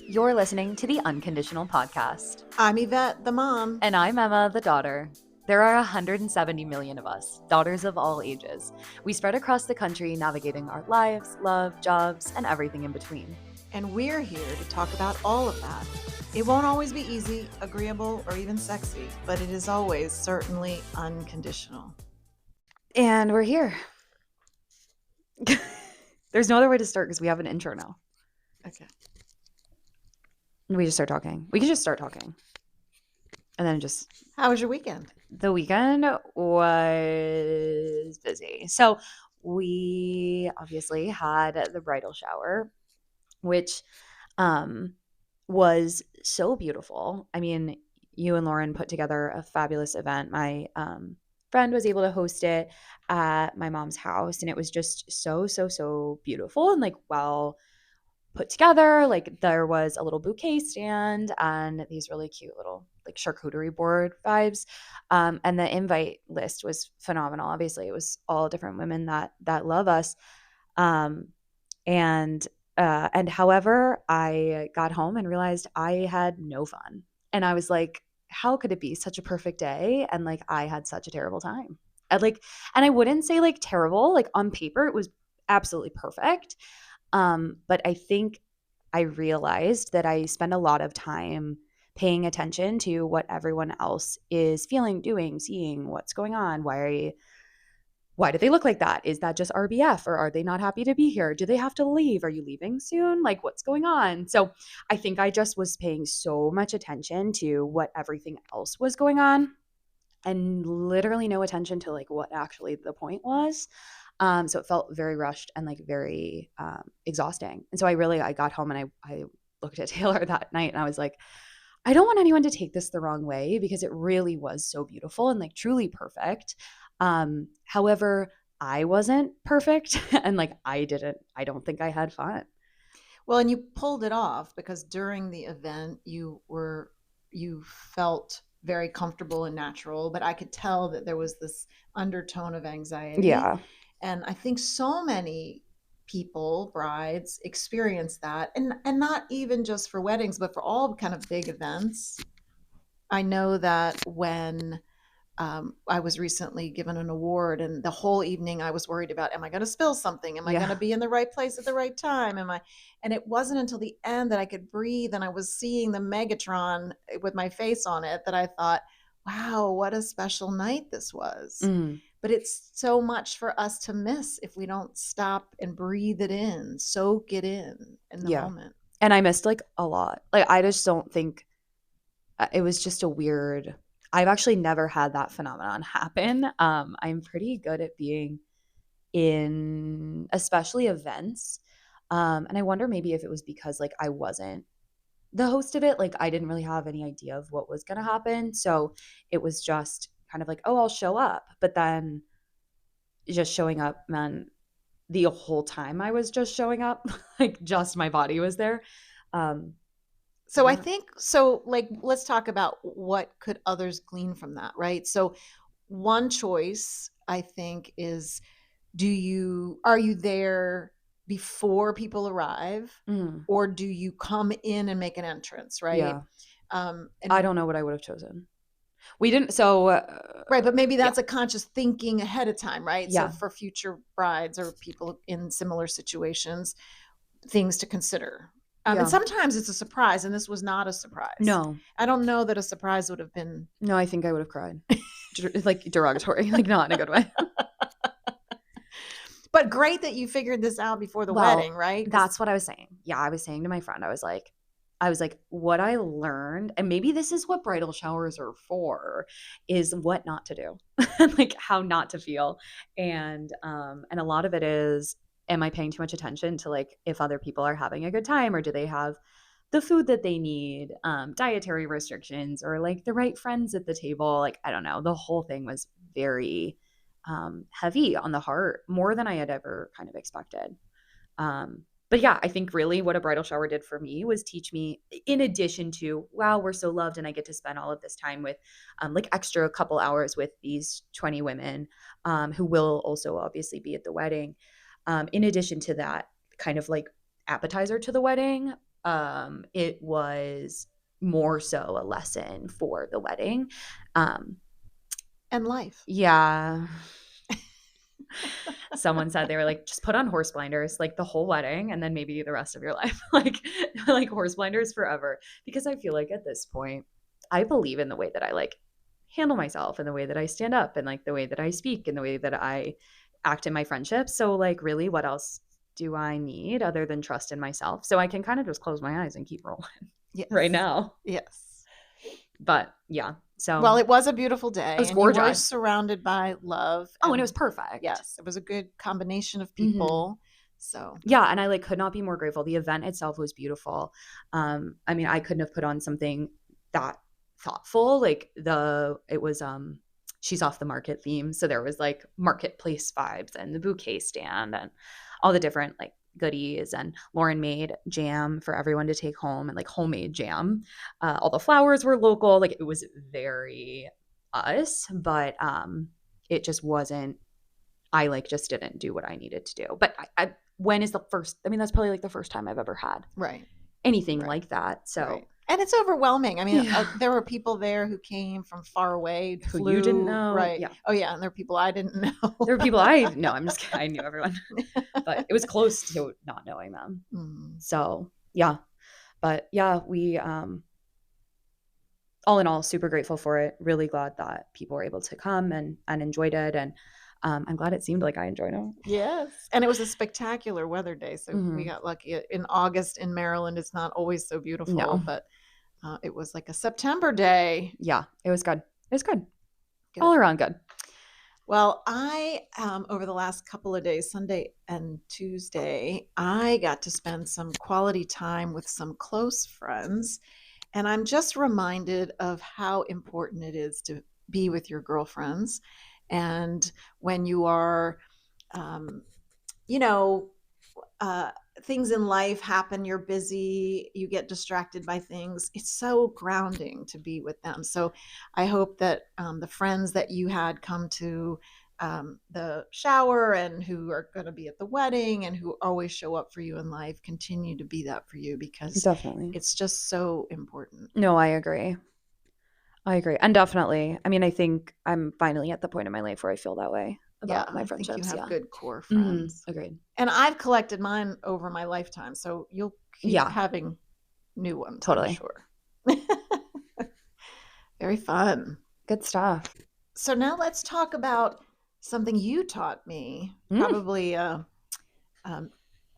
You're listening to the Unconditional Podcast. I'm Yvette, the mom. And I'm Emma, the daughter. There are 170 million of us, daughters of all ages. We spread across the country navigating our lives, love, jobs, and everything in between. And we're here to talk about all of that. It won't always be easy, agreeable, or even sexy, but it is always certainly unconditional. And we're here. There's no other way to start because we have an intro now. Okay. We just start talking. We can just start talking. And then just... How was your weekend? The weekend was busy. So we obviously had the bridal shower, which was so beautiful. I mean, you and Lauren put together a fabulous event. My friend was able to host it at my mom's house, and it was just so beautiful and like well put together. Like there was a little bouquet stand and these really cute little like charcuterie board vibes. And the invite list was phenomenal. Obviously, it was all different women that love us. And however, I got home and realized I had no fun. And I was like, how could it be such a perfect day? And like I had such a terrible time. And I wouldn't say like terrible, like on paper it was absolutely perfect. But I think I realized that I spend a lot of time paying attention to what everyone else is feeling, doing, seeing, what's going on. Why do they look like that? Is that just RBF, or are they not happy to be here? Do they have to leave? Are you leaving soon? Like what's going on? So I think I just was paying so much attention to what everything else was going on and literally no attention to like what actually the point was. So it felt very rushed and like very exhausting. And so I got home and I looked at Taylor that night and I was like, I don't want anyone to take this the wrong way because it really was so beautiful and like truly perfect. However, I wasn't perfect and like I don't think I had fun. Well, and you pulled it off because during the event you felt very comfortable and natural, but I could tell that there was this undertone of anxiety. Yeah. And I think so many people, brides, experience that. And not even just for weddings, but for all kind of big events. I know that when I was recently given an award and the whole evening I was worried about, am I going to spill something? Am I going to be in the right place at the right time? And it wasn't until the end that I could breathe and I was seeing the Megatron with my face on it that I thought, wow, what a special night this was. Mm. But it's so much for us to miss if we don't stop and breathe it in, soak it in the moment. And I missed like a lot. Like I just don't think it was just a weird. I've actually never had that phenomenon happen. I'm pretty good at being in especially events. And I wonder maybe if it was because like I wasn't the host of it. Like I didn't really have any idea of what was going to happen. So it was just kind of like, oh, I'll show up. But then just showing up meant the whole time I was just showing up, like just my body was there. So I think, like, let's talk about what could others glean from that, right? So one choice I think is, are you there before people arrive or do you come in and make an entrance, right? Yeah. I don't know what I would have chosen. We didn't. So right, but maybe that's a conscious thinking ahead of time, right? Yeah. So for future brides or people in similar situations, things to consider. And sometimes it's a surprise, and this was not a surprise. No. I don't know that a surprise would have been. No, I think I would have cried. Like derogatory, like not in a good way. But great that you figured this out before the wedding, right? That's what I was saying. Yeah, I was saying to my friend, I was like, what I learned, and maybe this is what bridal showers are for, is what not to do, like how not to feel. And a lot of it is, am I paying too much attention to like if other people are having a good time or do they have the food that they need, dietary restrictions or like the right friends at the table? Like, I don't know. The whole thing was very heavy on the heart, more than I had ever kind of expected. But yeah, I think really what a bridal shower did for me was teach me, in addition to, wow, we're so loved and I get to spend all of this time with like extra couple hours with these 20 women who will also obviously be at the wedding. In addition to that kind of like appetizer to the wedding, it was more so a lesson for the wedding. And life. Yeah. Someone said they were like, just put on horse blinders like the whole wedding and then maybe the rest of your life. like horse blinders forever. Because I feel like at this point, I believe in the way that I like handle myself and the way that I stand up and like the way that I speak and the way that I act in my friendships. So like really what else do I need other than trust in myself? So I can kind of just close my eyes and keep rolling Yes. right now. Yes. But yeah. So well, it was a beautiful day. It was and gorgeous. You were surrounded by love. And it was perfect. Yes, it was a good combination of people. So yeah, and I like could not be more grateful. The event itself was beautiful. I mean, I couldn't have put on something that thoughtful. Like it was she's off the market theme, so there was like marketplace vibes and the bouquet stand and all the different like goodies, and Lauren made jam for everyone to take home and like homemade jam. All the flowers were local. Like it was very us, but it just wasn't, I like just didn't do what I needed to do. But when is the first, I mean, that's probably like the first time I've ever had anything like that. So and it's overwhelming. I mean, there were people there who came from far away, who you didn't know. Right. Yeah. Oh yeah. And there were people I didn't know. There were people I'm just kidding. I knew everyone, but it was close to not knowing them. So yeah, but yeah, we, all in all, super grateful for it. Really glad that people were able to come and enjoyed it. And I'm glad it seemed like I enjoyed it. Yes. And it was a spectacular weather day. So we got lucky. In August in Maryland, it's not always so beautiful, but it was like a September day. Yeah, it was good. It was good. All around good. Well, I, over the last couple of days, Sunday and Tuesday, I got to spend some quality time with some close friends. And I'm just reminded of how important it is to be with your girlfriends. And when you are, things in life happen, you're busy, you get distracted by things. It's so grounding to be with them. So I hope that the friends that you had come to the shower and who are going to be at the wedding and who always show up for you in life continue to be that for you, because definitely it's just so important. No, I agree. And definitely, I mean, I think I'm finally at the point in my life where I feel that way about my friendships. I think you have good core friends. Agreed. And I've collected mine over my lifetime, so you'll keep having new ones. Totally. I'm sure. Very fun. Good stuff. So now let's talk about something you taught me. Probably a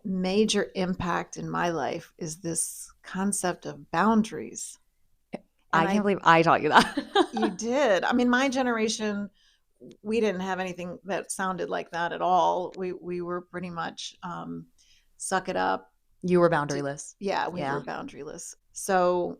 major impact in my life is this concept of boundaries. I can't believe I taught you that. You did. I mean, my generation, we didn't have anything that sounded like that at all. We were pretty much suck it up. You were boundaryless. We were boundaryless. So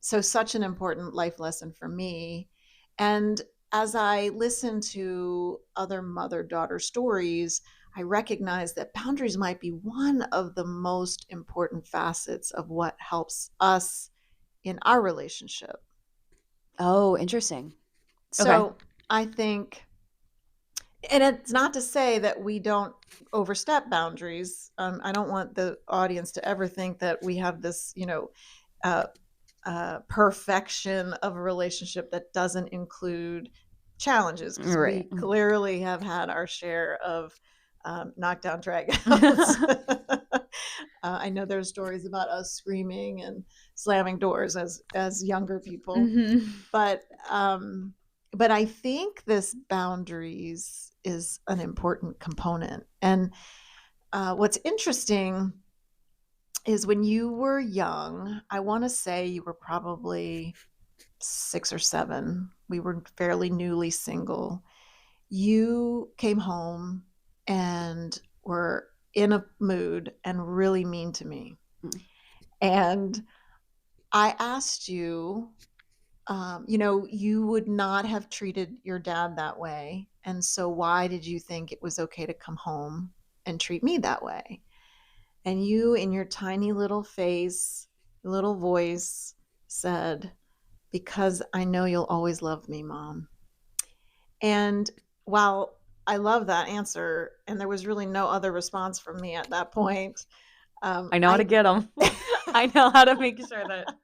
such an important life lesson for me. And as I listen to other mother-daughter stories, I recognize that boundaries might be one of the most important facets of what helps us in our relationship. Oh, interesting. So I think, and it's not to say that we don't overstep boundaries. I don't want the audience to ever think that we have this, perfection of a relationship that doesn't include challenges. Because we clearly have had our share of knockdown dragouts. I know there's stories about us screaming and slamming doors as younger people, but I think this boundaries is an important component. And what's interesting is when you were young, I want to say you were probably 6 or 7. We were fairly newly single. You came home and were in a mood and really mean to me. And I asked you, you would not have treated your dad that way. And so why did you think it was okay to come home and treat me that way? And you, in your tiny little face, little voice, said, because I know you'll always love me, Mom. And while I love that answer, and there was really no other response from me at that point, I know how to get them. I know how to make sure that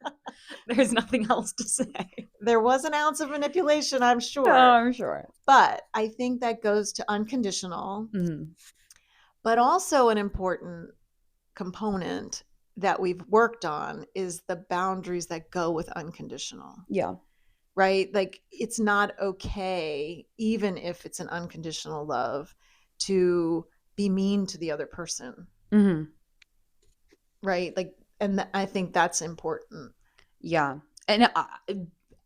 there's nothing else to say. There was an ounce of manipulation, I'm sure. Oh, I'm sure. But I think that goes to unconditional, but also an important component that we've worked on is the boundaries that go with unconditional. Yeah. Right? Like, it's not okay, even if it's an unconditional love, to be mean to the other person. Right? Like, and I think that's important. Yeah. And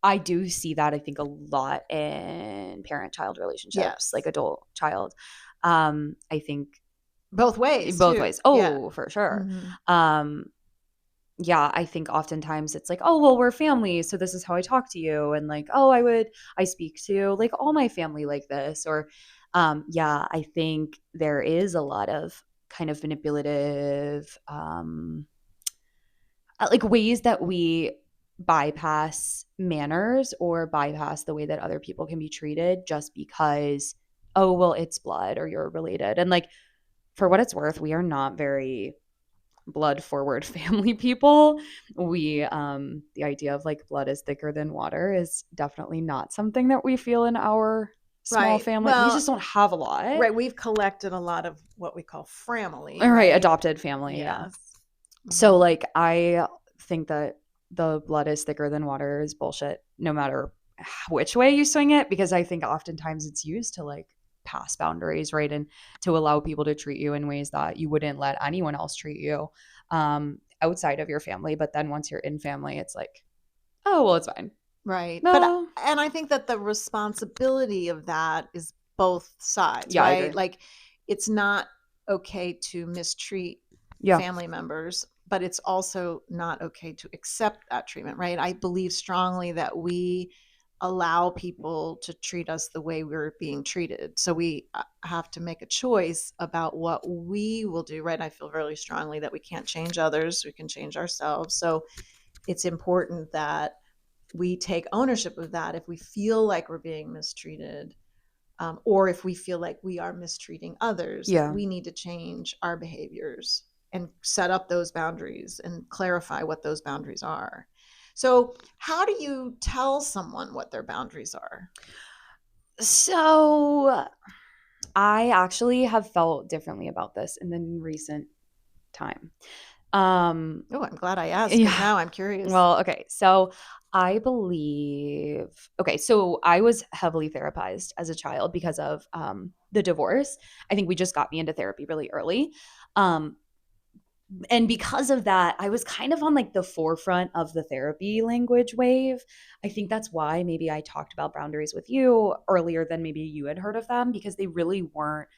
I do see that, I think, a lot in parent-child relationships, Yes. like adult-child. I think both ways. Both too. ways. Oh, Yeah. for sure. Yeah, I think oftentimes it's like, oh, well, we're family, so this is how I talk to you. And like, oh, I speak to like all my family like this. Or yeah, I think there is a lot of kind of manipulative like ways that we bypass manners or bypass the way that other people can be treated just because, oh, well, it's blood or you're related. And like, for what it's worth, we are not very blood forward family people. We the idea of like blood is thicker than water is definitely not something that we feel in our small family. We just don't have a lot. Right. We've collected a lot of what we call family. Right. Adopted family. Yes. Yeah. So like, I think that the blood is thicker than water is bullshit, no matter which way you swing it, because I think oftentimes it's used to like pass boundaries, right? And to allow people to treat you in ways that you wouldn't let anyone else treat you outside of your family. But then once you're in family, it's like, oh, well, it's fine. Right. No. And I think that the responsibility of that is both sides, Yeah, right? I agree. Like, it's not okay to mistreat family members, but it's also not okay to accept that treatment, right? I believe strongly that we allow people to treat us the way we're being treated. So we have to make a choice about what we will do, right? I feel really strongly that we can't change others, we can change ourselves. So it's important that we take ownership of that if we feel like we're being mistreated, or if we feel like we are mistreating others. Yeah. We need to change our behaviors and set up those boundaries and clarify what those boundaries are. So how do you tell someone what their boundaries are? So I actually have felt differently about this in the recent time. Oh, I'm glad I asked. Yeah. Now I'm curious. Well, okay. So I believe, okay, so I was heavily therapized as a child because of the divorce. I think we just got me into therapy really early. And because of that, I was kind of on like the forefront of the therapy language wave. I think that's why maybe I talked about boundaries with you earlier than maybe you had heard of them, because they really weren't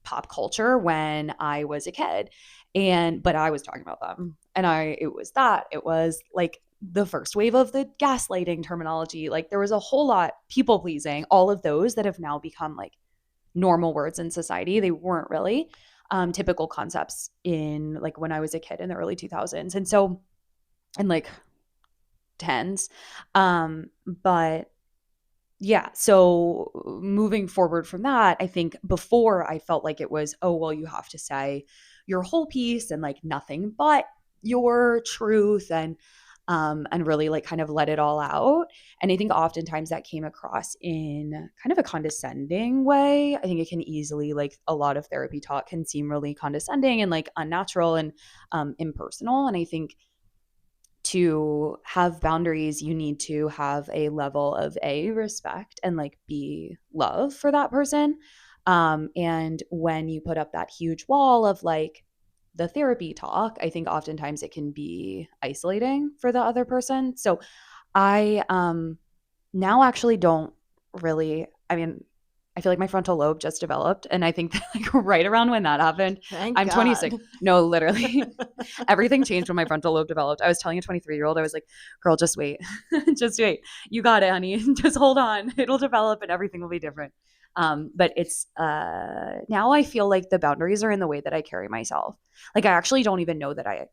pop culture when I was a kid. But I was talking about them. And it was like the first wave of the gaslighting terminology. Like, there was a whole lot, people pleasing, all of those that have now become like normal words in society. They weren't really typical concepts in like when I was a kid in the early 2000s. And so, and like tens. But yeah, so moving forward from that, I think before I felt like it was, oh, well, you have to say your whole piece and like nothing but your truth, and really like kind of let it all out. And I think oftentimes that came across in kind of a condescending way. I think it can easily, like, a lot of therapy talk can seem really condescending and like unnatural and impersonal. And I think to have boundaries, you need to have a level of respect and like B, love for that person. And when you put up that huge wall of like the therapy talk, I think oftentimes it can be isolating for the other person. So I now actually don't really, I mean, I feel like my frontal lobe just developed. And I think that, like, right around when that happened, I'm 26. No, literally. Everything changed when my frontal lobe developed. I was telling a 23-year-old, I was like, girl, just wait. Just wait. You got it, honey. Just hold on. It'll develop and everything will be different. But it's now I feel like the boundaries are in the way that I carry myself. Like, I actually don't even know that I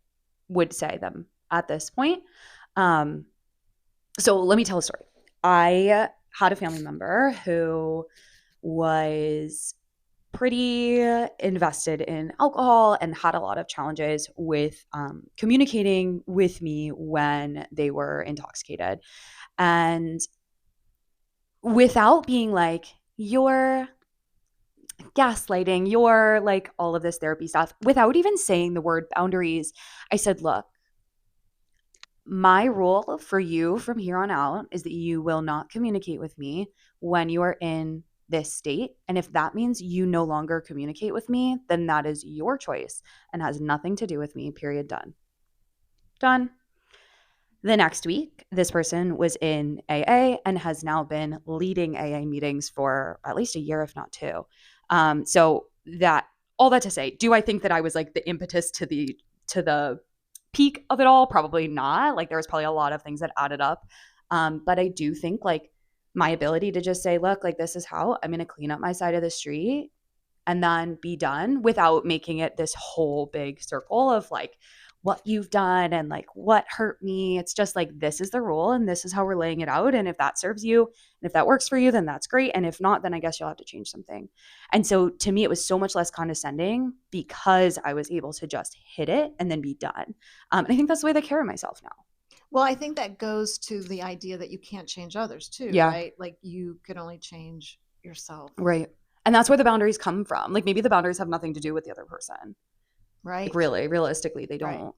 would say them at this point. So let me tell a story. I had a family member who was pretty invested in alcohol and had a lot of challenges with communicating with me when they were intoxicated. And without being like, you're gaslighting, you're like all of this therapy stuff, without even saying the word boundaries, I said, look, my rule for you from here on out is that you will not communicate with me when you are in this state. And if that means you no longer communicate with me, then that is your choice and has nothing to do with me, period, done. Done. The next week, this person was in AA and has now been leading AA meetings for at least a year, if not two. So that, all that to say, do I think that I was like the impetus to the peak of it all? Probably not. Like there was probably a lot of things that added up. But I do think like my ability to just say, look, like this is how I'm going to clean up my side of the street and then be done without making it this whole big circle of like what you've done and like what hurt me. It's just like, this is the rule and this is how we're laying it out. And if that serves you and if that works for you, then that's great. And if not, then I guess you'll have to change something. And so to me, it was so much less condescending because I was able to just hit it and then be done. And I think that's the way that I carry myself now. Well, I think that goes to the idea that you can't change others too, Yeah. right? Like you can only change yourself. Right. And that's where the boundaries come from. Like maybe the boundaries have nothing to do with the other person. Right. Like really, realistically, they don't.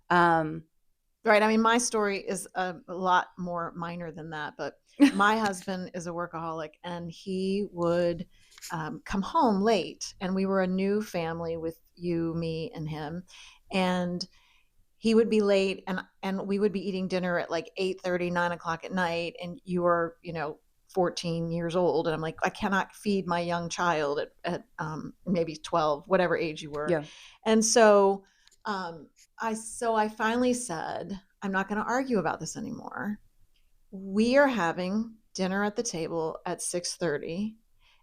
Right. I mean, my story is a lot more minor than that, but my husband is a workaholic and he would come home late, and we were a new family with you, me, and him. And he would be late and we would be eating dinner at like 8:30, 9 o'clock at night. And you were, 14 years old. And I'm like, I cannot feed my young child at maybe 12, whatever age you were. Yeah. And so, I finally said, I'm not going to argue about this anymore. We are having dinner at the table at 6:30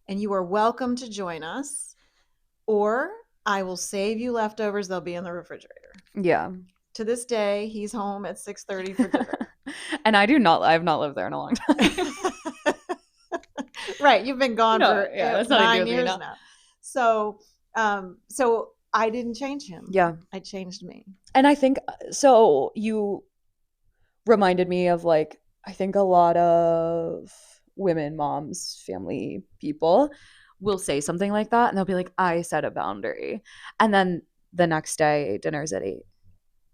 and you are welcome to join us, or I will save you leftovers. They'll be in the refrigerator. Yeah. To this day, he's home at 6:30 for dinner. And I have not lived there in a long time. Right. You've been gone for 9 years now. So I didn't change him. Yeah. I changed me. And I think, so you reminded me of like, I think a lot of women, moms, family people will say something like that and they'll be like, I set a boundary. And then the next day dinner's at 8.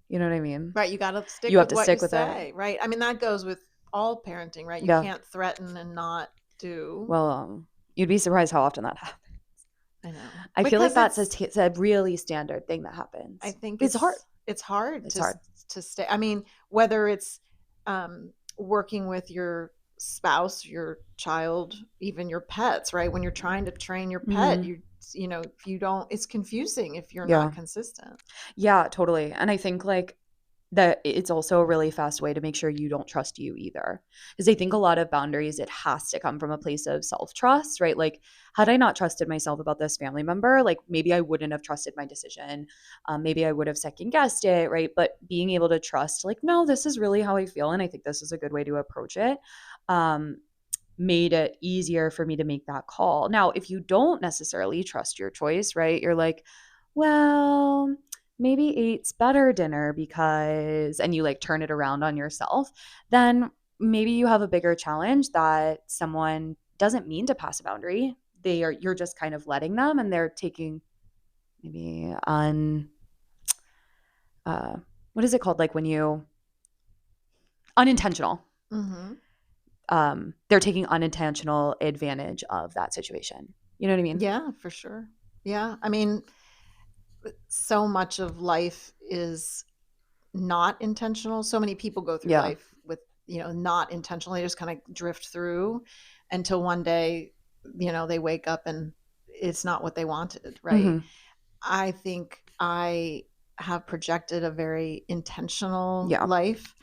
You know what I mean? Right. You got to stick You have with to what stick you with say. it. Right. I mean, that goes with all parenting, right? You Yeah. can't threaten and not do. Well, you'd be surprised how often that happens. I know. I feel like that's a really standard thing that happens. I think it's hard. It's hard It's hard to stay. I mean, whether it's working with your spouse, your child, even your pets, right? When you're trying to train your pet, if you don't, it's confusing if you're not consistent. Yeah, totally. And I think like that it's also a really fast way to make sure you don't trust you either. Because I think a lot of boundaries, it has to come from a place of self-trust, right? Like, had I not trusted myself about this family member, like maybe I wouldn't have trusted my decision. Maybe I would have second-guessed it, right? But being able to trust, like, no, this is really how I feel, and I think this is a good way to approach it, made it easier for me to make that call. Now, if you don't necessarily trust your choice, right? You're like, well, maybe 8's better dinner because, and you like turn it around on yourself, then maybe you have a bigger challenge that someone doesn't mean to pass a boundary. You're just kind of letting them, and they're taking maybe what is it called? Like when you unintentional. Mm-hmm. They're taking unintentional advantage of that situation. You know what I mean? Yeah, for sure. Yeah. I mean, so much of life is not intentional. So many people go through life with, not intentionally, just kind of drift through until one day, they wake up and it's not what they wanted. Right. Mm-hmm. I think I have projected a very intentional life,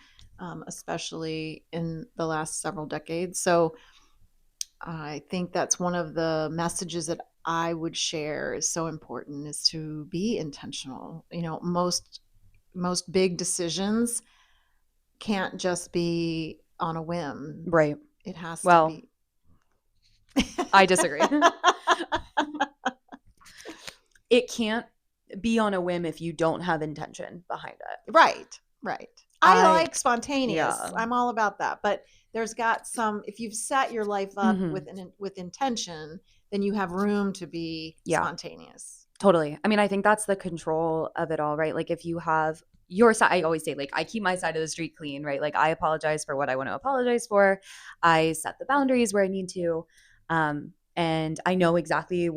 especially in the last several decades. So I think that's one of the messages that I would share is so important, is to be intentional. Most big decisions can't just be on a whim. Right. It has to be. I disagree. it can't be on a whim if you don't have intention behind it. Right. I like Yeah. spontaneous. I'm all about that. But there's got some, if you've set your life up Mhm. with intention, then you have room to be Yeah, spontaneous. totally. I mean, I think that's the control of it all, right? Like if you have your side, I always say, like, I keep my side of the street clean, right? Like I apologize for what I want to apologize for. I set the boundaries where I need to. And I know exactly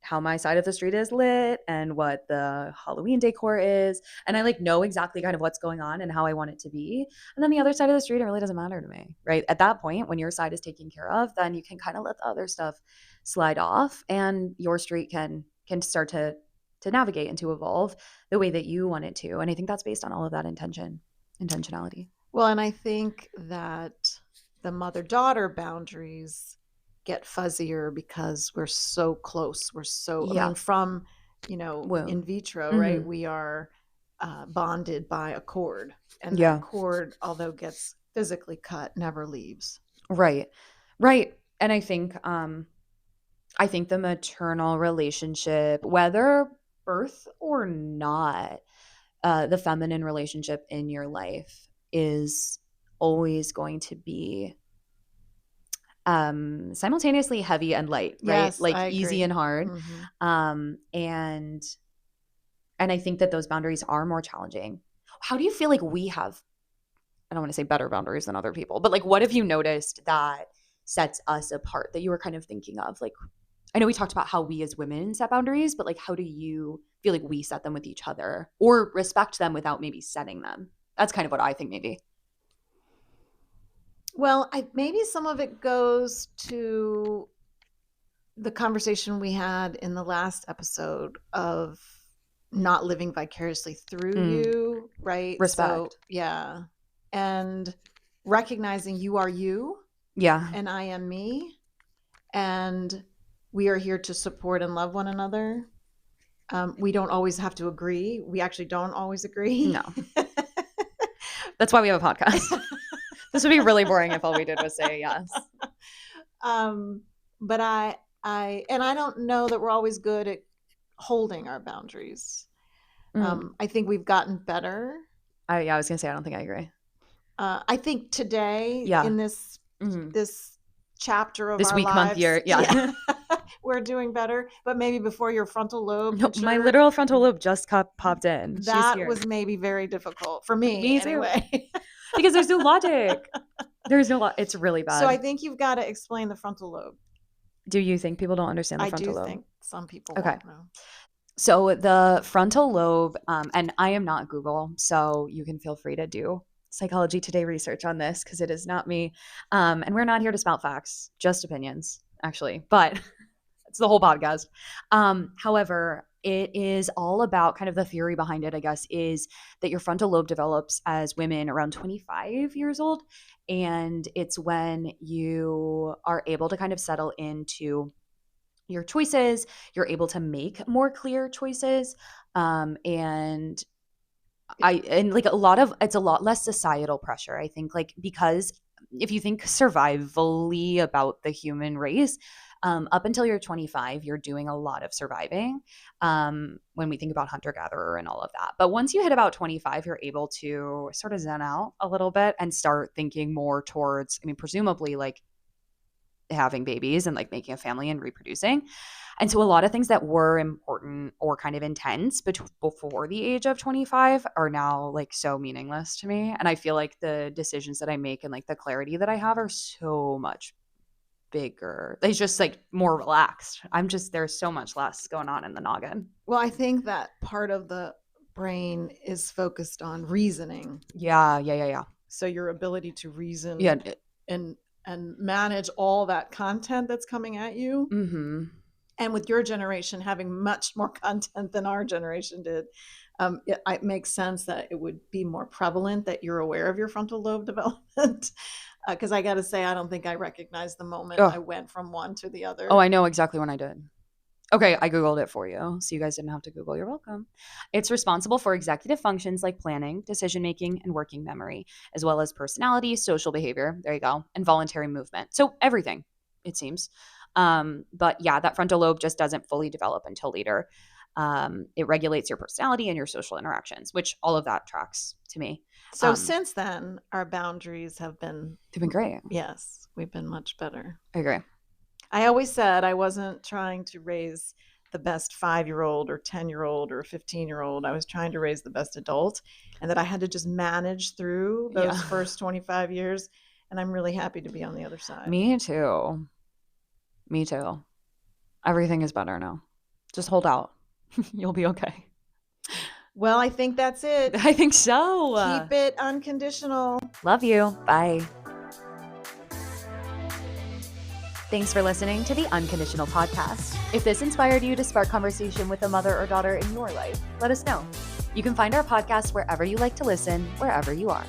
how my side of the street is lit and what the Halloween decor is. And I like know exactly kind of what's going on and how I want it to be. And then the other side of the street, it really doesn't matter to me, right? At that point, when your side is taken care of, then you can kind of let the other stuff slide off and your street can start to navigate and to evolve the way that you want it to. And I think that's based on all of that intentionality. Well, and I think that the mother-daughter boundaries get fuzzier because we're so close. We're so, I Yeah. mean, from, in Womb. vitro, right? Mm-hmm. We are bonded by a cord. And Yeah. that cord, although gets physically cut, never leaves. Right. And I think the maternal relationship, whether birth or not, the feminine relationship in your life is always going to be simultaneously heavy and light, right? Yes, Like I easy agree. and hard. Mm-hmm. And I think that those boundaries are more challenging. How do you feel like we have, I don't want to say better boundaries than other people, but like what have you noticed that sets us apart that you were kind of thinking of? Like I know we talked about how we as women set boundaries, but like how do you feel like we set them with each other or respect them without maybe setting them? That's kind of what I think maybe. Well, maybe some of it goes to the conversation we had in the last episode of not living vicariously through Mm, you, right? So, respect. yeah. And recognizing you are you Yeah. and I am me. And we are here to support and love one another. We don't always have to agree. We actually don't always agree. No. That's why we have a podcast. This would be really boring if all we did was say yes. But and I don't know that we're always good at holding our boundaries. I think we've gotten better. Yeah, I was gonna say I don't think I agree. I think today Yeah. in this chapter of This our week, month, lives, year, yeah. we're doing better. But maybe before your frontal lobe No, picture, my literal frontal lobe just popped in. She's that here. was maybe very difficult for me Me too. anyway. Because there's no logic. There's no It's really bad. So I think you've got to explain the frontal lobe. Do you think people don't understand the I frontal do lobe? think some people Okay. won't know. So the frontal lobe, and I am not Google, so you can feel free to do Psychology Today research on this because it is not me. And we're not here to spout facts, just opinions, actually. But it's the whole podcast. However, it is all about kind of the theory behind it, I guess, is that your frontal lobe develops as women around 25 years old. And it's when you are able to kind of settle into your choices, you're able to make more clear choices. And like it's a lot less societal pressure, I think, like, because if you think survivally about the human race, up until you're 25, you're doing a lot of surviving, when we think about hunter gatherer and all of that. But once you hit about 25, you're able to sort of zen out a little bit and start thinking more towards, I mean, presumably like having babies and like making a family and reproducing. And so a lot of things that were important or kind of intense before the age of 25 are now like so meaningless to me. And I feel like the decisions that I make and like the clarity that I have are so much bigger. It's just like more relaxed. There's so much less going on in the noggin. Well, I think that part of the brain is focused on reasoning. Yeah. So your ability to reason Yeah. and manage all that content that's coming at you. Mm-hmm. And with your generation having much more content than our generation did, it makes sense that it would be more prevalent that you're aware of your frontal lobe development. Because I got to say, I don't think I recognized the moment I went from one to the other. Oh, I know exactly when I did. Okay, I Googled it for you, so you guys didn't have to Google. You're welcome. It's responsible for executive functions like planning, decision-making, and working memory, as well as personality, social behavior, there you go, and voluntary movement. So everything, it seems. But yeah, that frontal lobe just doesn't fully develop until later. It regulates your personality and your social interactions, which all of that tracks to me. So since then, our boundaries have been, They've been great. yes, we've been much better. I agree. I always said I wasn't trying to raise the best 5-year-old or 10-year-old or 15-year-old. I was trying to raise the best adult, and that I had to just manage through those first 25 years. And I'm really happy to be on the other side. Me too. Me too. Everything is better now. Just hold out. You'll be okay. Well, I think that's it. I think so. Keep it unconditional. Love you. Bye. Thanks for listening to the Unconditional Podcast. If this inspired you to spark conversation with a mother or daughter in your life, let us know. You can find our podcast wherever you like to listen, wherever you are.